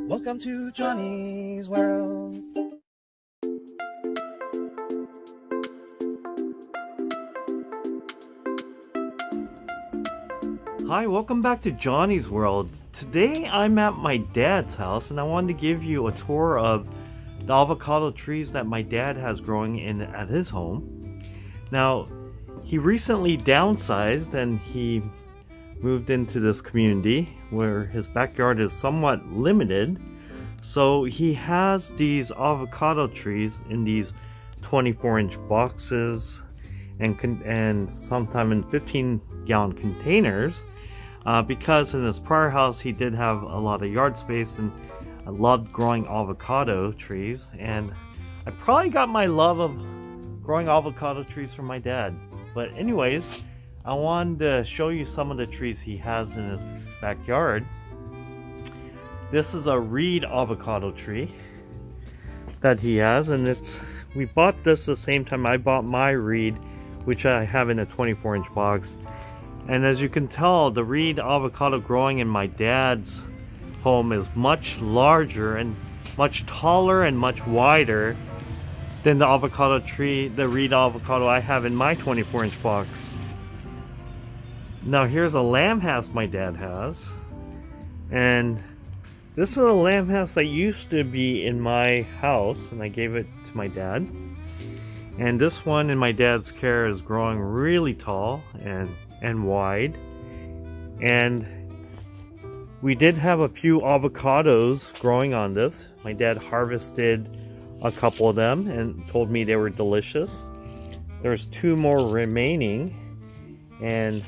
Welcome to Johnny's World. Hi, welcome back to Johnny's World. Today I'm at my dad's house and I wanted to give you a tour of the avocado trees that my dad has growing at his home. Now, he recently downsized and he moved into this community where his backyard is somewhat limited. So he has these avocado trees in these 24-inch boxes and sometime in 15-gallon containers. Because in his prior house he did have a lot of yard space and I loved growing avocado trees, and I probably got my love of growing avocado trees from my dad. But anyways, I wanted to show you some of the trees he has in his backyard. This is a reed avocado tree that he has, and we bought this the same time I bought my reed, which I have in a 24-inch box. And as you can tell, the reed avocado growing in my dad's home is much larger and much taller and much wider than the avocado tree, the reed avocado I have in my 24-inch box. Now here's a lamb house my dad has, and this is a lamb house that used to be in my house and I gave it to my dad. And this one in my dad's care is growing really tall and wide, and we did have a few avocados growing on this. My dad harvested a couple of them and told me they were delicious. There's 2 more remaining, and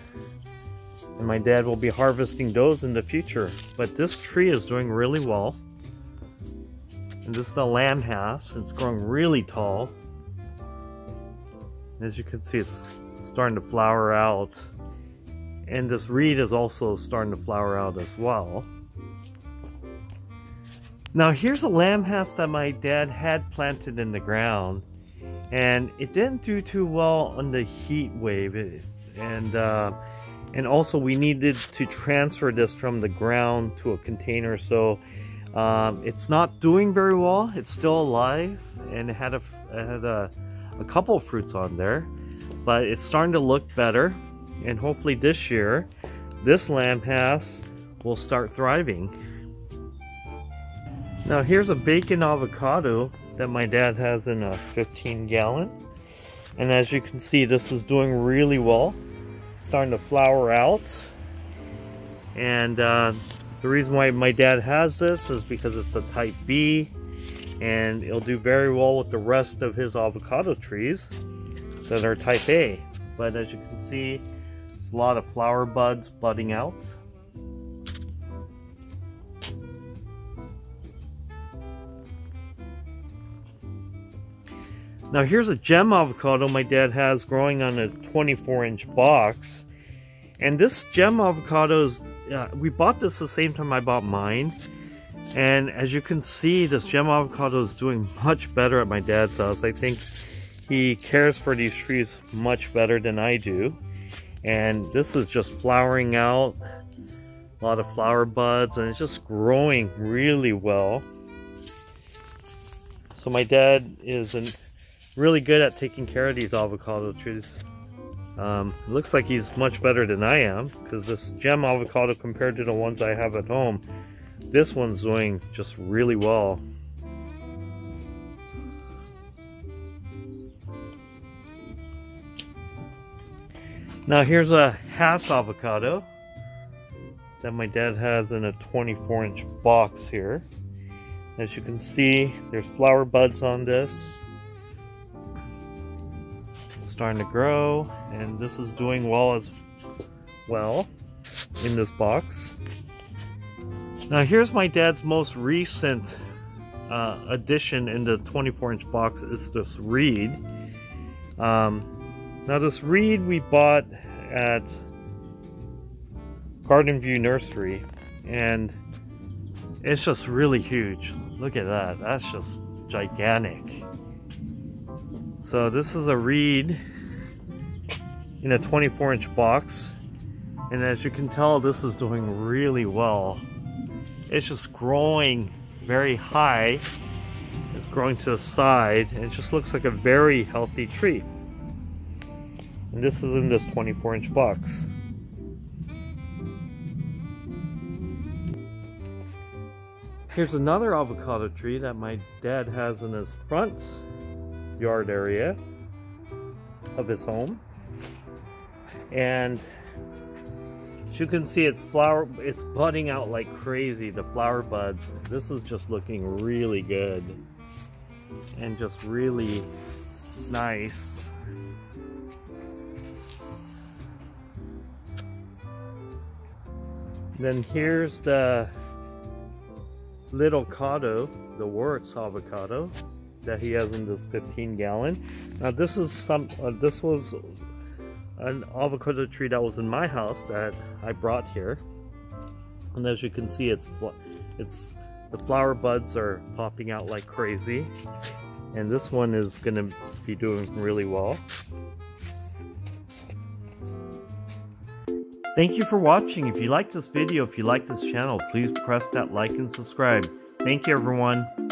my dad will be harvesting those in the future. But this tree is doing really well, and this is the lamb house. It's growing really tall. As you can see, it's starting to flower out. And this reed is also starting to flower out as well. Now here's a lamb house that my dad had planted in the ground, and it didn't do too well on the heat wave, and also we needed to transfer this from the ground to a container, so it's not doing very well. It's still alive, and it had a couple of fruits on there, but it's starting to look better. And hopefully this year, this lamb house will start thriving. Now here's a bacon avocado that my dad has in a 15-gallon. And as you can see, this is doing really well. Starting to flower out. And the reason why my dad has this is because it's a type B. And it'll do very well with the rest of his avocado trees that are type A. But as you can see, there's a lot of flower buds budding out. Now here's a gem avocado my dad has growing on a 24-inch box. And this gem avocado is, we bought this the same time I bought mine. And as you can see, this gem avocado is doing much better at my dad's house. I think he cares for these trees much better than I do. And this is just flowering out, a lot of flower buds, and it's just growing really well. So my dad is really good at taking care of these avocado trees. It looks like he's much better than I am, because this gem avocado, compared to the ones I have at home, this one's doing just really well. Now here's a Hass avocado that my dad has in a 24-inch box here. As you can see, there's flower buds on this. It's starting to grow, and this is doing well as well in this box. Now here's my dad's most recent addition in the 24-inch box. Is this reed. Now this reed we bought at Garden View Nursery, and it's just really huge. Look at that, that's just gigantic. So this is a reed in a 24-inch box, and as you can tell, this is doing really well. It's just growing very high. It's growing to the side, and it just looks like a very healthy tree. And this is in this 24-inch box. Here's another avocado tree that my dad has in his front yard area of his home. And as you can see, it's budding out like crazy, the flower buds. This is just looking really good and just really nice. Then here's the little avocado, the Warwick's avocado that he has in this 15-gallon. Now this is this was an avocado tree that was in my house that I brought here, and as you can see, the flower buds are popping out like crazy, and this one is going to be doing really well. Thank you for watching. If you like this video, if you like this channel, please press that like and subscribe. Thank you, everyone.